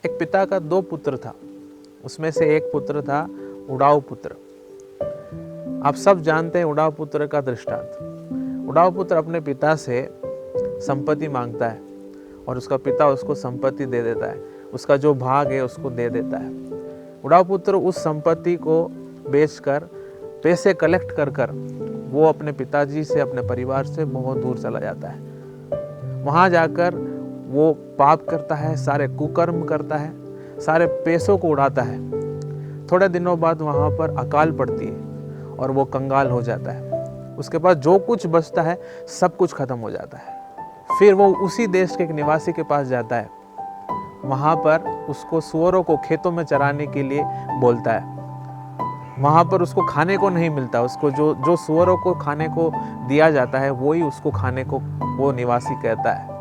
एक पिता का 2 पुत्र था। उसमें से एक पुत्र था उड़ाऊ पुत्र। आप सब जानते हैं उड़ाऊ पुत्र का दृष्टांत। उड़ाऊ पुत्र अपने पिता से संपत्ति मांगता है और उसका पिता उसको संपत्ति दे देता है, उसका जो भाग है उसको दे देता है। उड़ाऊ पुत्र उस संपत्ति को बेचकर पैसे कलेक्ट कर कर वो अपने पिताजी से, अपने परिवार से बहुत दूर चला जाता है। वहाँ जाकर वो पाप करता है, सारे कुकर्म करता है, सारे पैसों को उड़ाता है। थोड़े दिनों बाद वहाँ पर अकाल पड़ती है और वो कंगाल हो जाता है। उसके पास जो कुछ बचता है सब कुछ खत्म हो जाता है। फिर वो उसी देश के एक निवासी के पास जाता है। वहाँ पर उसको सुअरों को खेतों में चराने के लिए बोलता है। वहाँ पर उसको खाने को नहीं मिलता, उसको जो सुअरों को खाने को दिया जाता है वही उसको खाने को वो निवासी कहता है।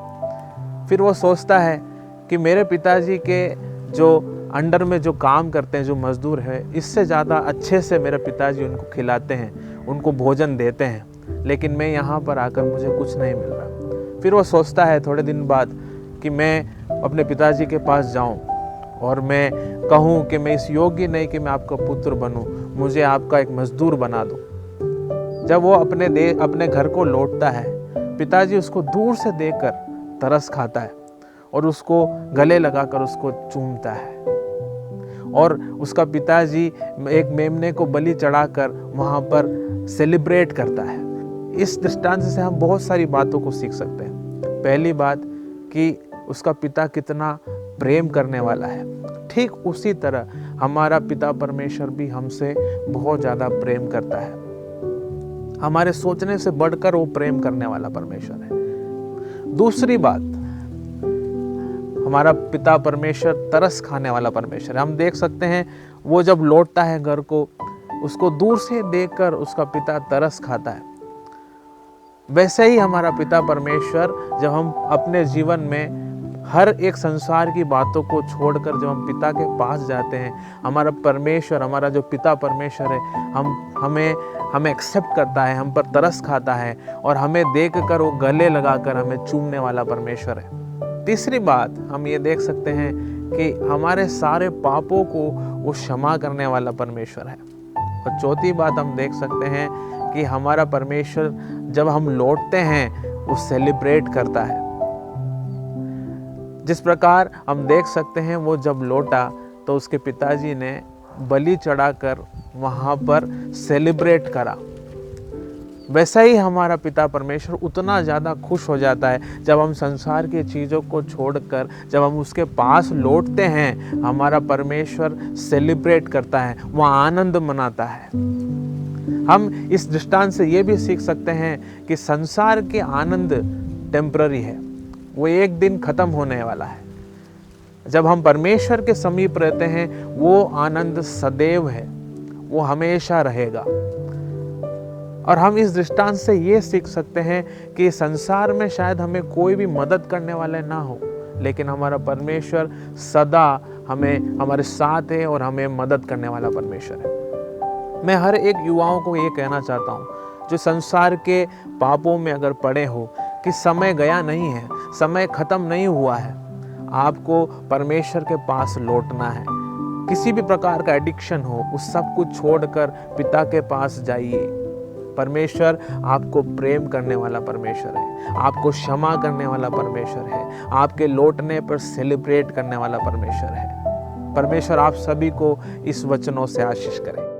फिर वो सोचता है कि मेरे पिताजी के जो अंडर में जो काम करते हैं, जो मजदूर है, इससे ज़्यादा अच्छे से मेरे पिताजी उनको खिलाते हैं, उनको भोजन देते हैं, लेकिन मैं यहाँ पर आकर मुझे कुछ नहीं मिल रहा। फिर वो सोचता है थोड़े दिन बाद कि मैं अपने पिताजी के पास जाऊँ और मैं कहूँ कि मैं इस योग्य नहीं कि मैं आपका पुत्र बनूँ, मुझे आपका एक मजदूर बना दो। जब वो अपने घर को लौटता है, पिताजी उसको दूर से देखकर तरस खाता है और उसको गले लगाकर उसको चूमता है। और उसका पिताजी एक मेमने को बलि चढ़ाकर वहाँ पर सेलिब्रेट करता है। इस दृष्टांत से हम बहुत सारी बातों को सीख सकते हैं। पहली बात कि उसका पिता कितना प्रेम करने वाला है। ठीक उसी तरह हमारा पिता परमेश्वर भी हमसे बहुत ज़्यादा प्रेम करता है। हमारे सोचने से बढ़कर वो प्रेम करने वाला परमेश्वर है। दूसरी बात, हमारा पिता परमेश्वर तरस खाने वाला परमेश्वर है। हम देख सकते हैं वो जब लौटता है घर को, उसको दूर से देखकर उसका पिता तरस खाता है। वैसे ही हमारा पिता परमेश्वर जब हम अपने जीवन में हर एक संसार की बातों को छोड़कर जब हम पिता के पास जाते हैं, हमारा परमेश्वर, हमारा जो पिता परमेश्वर है, हमें एक्सेप्ट करता है, हम पर तरस खाता है और हमें देखकर वो गले लगाकर हमें चूमने वाला परमेश्वर है। तीसरी बात हम ये देख सकते हैं कि हमारे सारे पापों को वो क्षमा करने वाला परमेश्वर है। और चौथी बात हम देख सकते हैं कि हमारा परमेश्वर जब हम लौटते हैं वो सेलिब्रेट करता है। जिस प्रकार हम देख सकते हैं वो जब लौटा तो उसके पिताजी ने बलि चढ़ाकर वहाँ पर सेलिब्रेट करा। वैसा ही हमारा पिता परमेश्वर उतना ज़्यादा खुश हो जाता है जब हम संसार की चीज़ों को छोड़कर जब हम उसके पास लौटते हैं। हमारा परमेश्वर सेलिब्रेट करता है, वह आनंद मनाता है। हम इस दृष्टांत से ये भी सीख सकते हैं कि संसार के आनंद टेम्पररी है, वो एक दिन खत्म होने वाला है। जब हम परमेश्वर के समीप रहते हैं वो आनंद सदैव है, वो हमेशा रहेगा। और हम इस दृष्टांत से ये सीख सकते हैं कि संसार में शायद हमें कोई भी मदद करने वाले ना हो, लेकिन हमारा परमेश्वर सदा हमें हमारे साथ है और हमें मदद करने वाला परमेश्वर है। मैं हर एक युवाओं को ये कहना चाहता हूँ जो संसार के पापों में अगर पड़े हो कि समय गया नहीं है, समय खत्म नहीं हुआ है, आपको परमेश्वर के पास लौटना है। किसी भी प्रकार का एडिक्शन हो, उस सब कुछ छोड़कर पिता के पास जाइए। परमेश्वर आपको प्रेम करने वाला परमेश्वर है, आपको क्षमा करने वाला परमेश्वर है, आपके लौटने पर सेलिब्रेट करने वाला परमेश्वर है। परमेश्वर आप सभी को इस वचनों से आशीष करे।